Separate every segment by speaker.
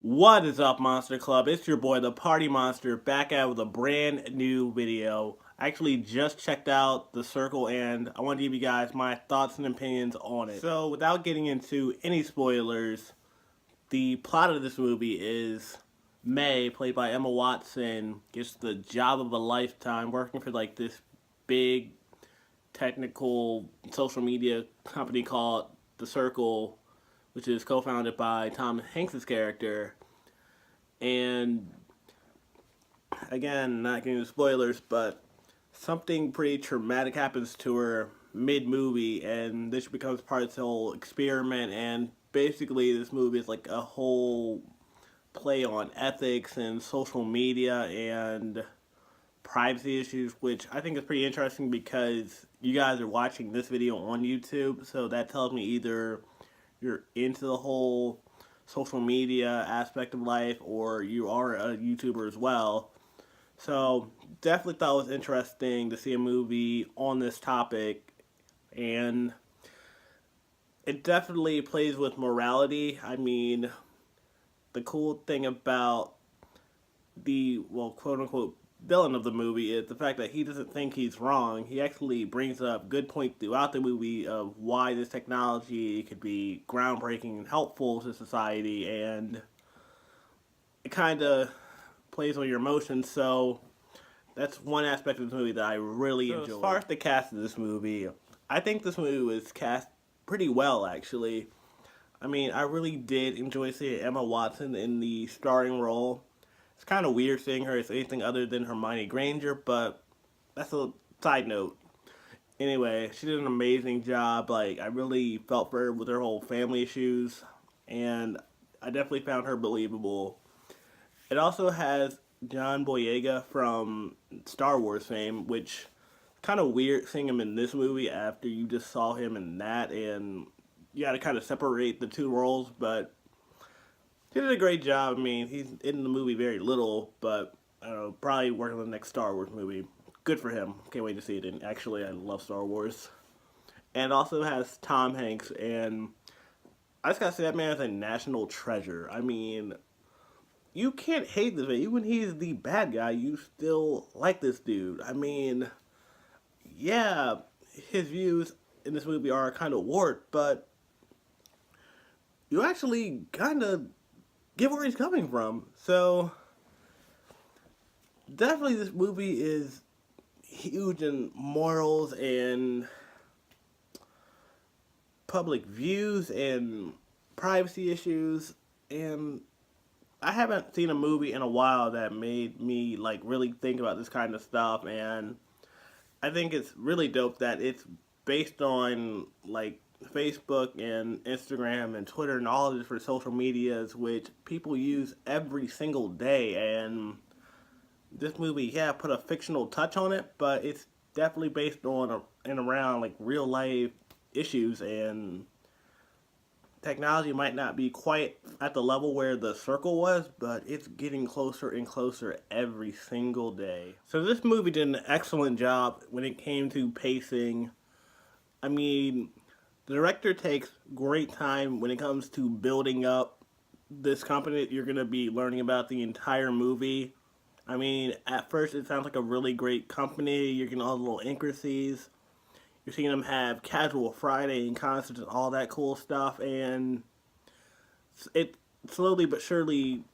Speaker 1: What is up, Monster Club? It's your boy, the Party Monster, back out with a brand new video. I actually just checked out The Circle, and I want to give you guys my thoughts and opinions on it. So, without getting into any spoilers, the plot of this movie is May, played by Emma Watson, gets the job of a lifetime working for like this big technical social media company called The Circle, which is co-founded by Tom Hanks' character. And again, not getting into spoilers, but something pretty traumatic happens to her mid-movie, and this becomes part of this whole experiment. And basically, this movie is like a whole play on ethics and social media and privacy issues, which I think is pretty interesting because you guys are watching this video on YouTube, so that tells me either you're into the whole social media aspect of life or you are a YouTuber as well. So definitely thought it was interesting to see a movie on this topic, and it definitely plays with morality. I mean, the cool thing about the, well, quote unquote, villain of the movie is the fact that he doesn't think he's wrong. He actually brings up good points throughout the movie of why this technology could be groundbreaking and helpful to society, and it kind of plays on your emotions. So that's one aspect of this movie that I really enjoy. As far as the cast of this movie, I think this movie was cast pretty well, actually. I mean, I really did enjoy seeing Emma Watson in the starring role. It's kind of weird seeing her as anything other than Hermione Granger, but that's a side note. Anyway, she did an amazing job. Like, I really felt for her with her whole family issues, and I definitely found her believable. It also has John Boyega from Star Wars fame, which kind of weird seeing him in this movie after you just saw him in that, and you got to kind of separate the two roles, but he did a great job. I mean, he's in the movie very little, but I don't know, probably working on the next Star Wars movie. Good for him. Can't wait to see it. And actually, I love Star Wars. And also has Tom Hanks, and I just gotta say that man is a national treasure. I mean, you can't hate this man. Even when he's the bad guy, you still like this dude. I mean, yeah, his views in this movie are kind of warped, but you actually kind of get where he's coming from. So definitely this movie is huge in morals and public views and privacy issues, and I haven't seen a movie in a while that made me like really think about this kind of stuff. And I think it's really dope that it's based on like Facebook and Instagram and Twitter and all the different social medias which people use every single day. And this movie, yeah, put a fictional touch on it, but it's definitely based on and around like real life issues, and technology might not be quite at the level where The Circle was, but it's getting closer and closer every single day. So this movie did an excellent job when it came to pacing. I mean, the director takes great time when it comes to building up this company that you're going to be learning about the entire movie. I mean, at first it sounds like a really great company. You're getting all the little intricacies. You're seeing them have casual Friday and concerts and all that cool stuff. And it slowly but surely,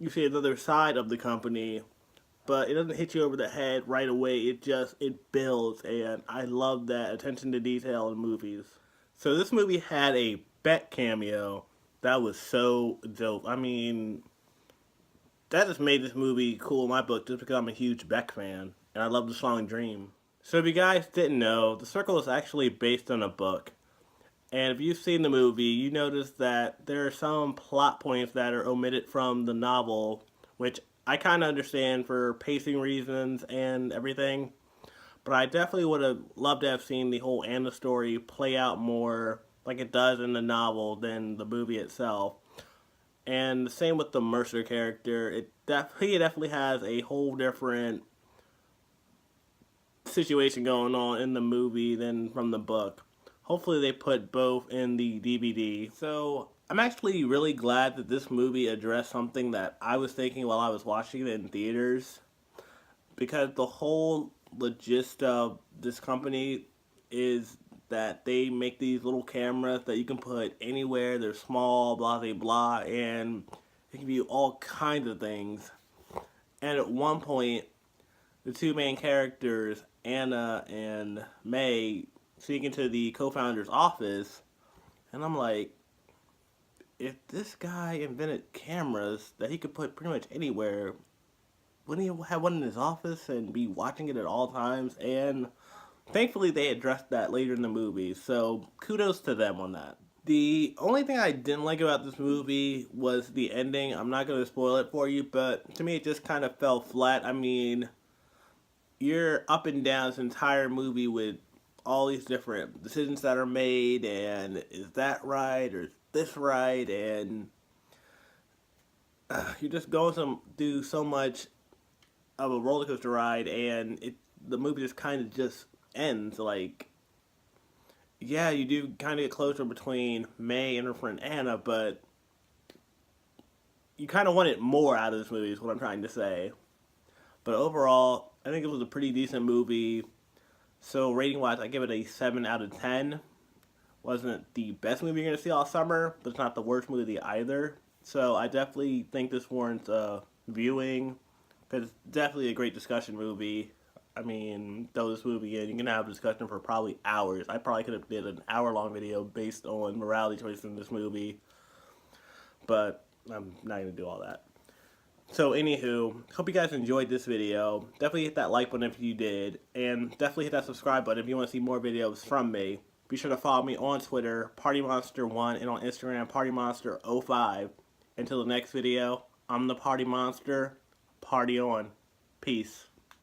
Speaker 1: you see another side of the company. But it doesn't hit you over the head right away. It builds. And I love that attention to detail in movies. So this movie had a Beck cameo. That was so dope. I mean, that just made this movie cool in my book just because I'm a huge Beck fan. And I love the song Dream. So if you guys didn't know, The Circle is actually based on a book. And if you've seen the movie, you notice that there are some plot points that are omitted from the novel, which I kind of understand for pacing reasons and everything. But I definitely would have loved to have seen the whole Anna story play out more like it does in the novel than the movie itself. And the same with the Mercer character. He definitely has a whole different situation going on in the movie than from the book. Hopefully they put both in the DVD. So I'm actually really glad that this movie addressed something that I was thinking while I was watching it in theaters, because the whole logist of this company is that they make these little cameras that you can put anywhere. They're small, blah blah blah, and they can view all kinds of things. And at one point, the two main characters, Anna and May, sneak into the co-founder's office, and I'm like, if this guy invented cameras that he could put pretty much anywhere, wouldn't he have one in his office and be watching it at all times? And thankfully, they addressed that later in the movie, so kudos to them on that. The only thing I didn't like about this movie was the ending. I'm not going to spoil it for you, but to me, it just kind of fell flat. I mean, you're up and down this entire movie with all these different decisions that are made, and is that right or is this right? And you're just going to do so much of a roller coaster ride, and the movie just kind of just ends. Like, yeah, you do kind of get closer between May and her friend Anna, but you kind of wanted more out of this movie, is what I'm trying to say. But overall, I think it was a pretty decent movie. So rating wise, I give it a 7 out of 10. Wasn't the best movie you're going to see all summer, but it's not the worst movie either. So I definitely think this warrants viewing, because it's definitely a great discussion movie. I mean, throw this movie in, you can have a discussion for probably hours. I probably could have did an hour-long video based on morality choices in this movie, but I'm not going to do all that. So, anywho, hope you guys enjoyed this video. Definitely hit that like button if you did, and definitely hit that subscribe button if you want to see more videos from me. Be sure to follow me on Twitter, PartyMonster1, and on Instagram, PartyMonster05. Until the next video, I'm the Party Monster. Party on. Peace.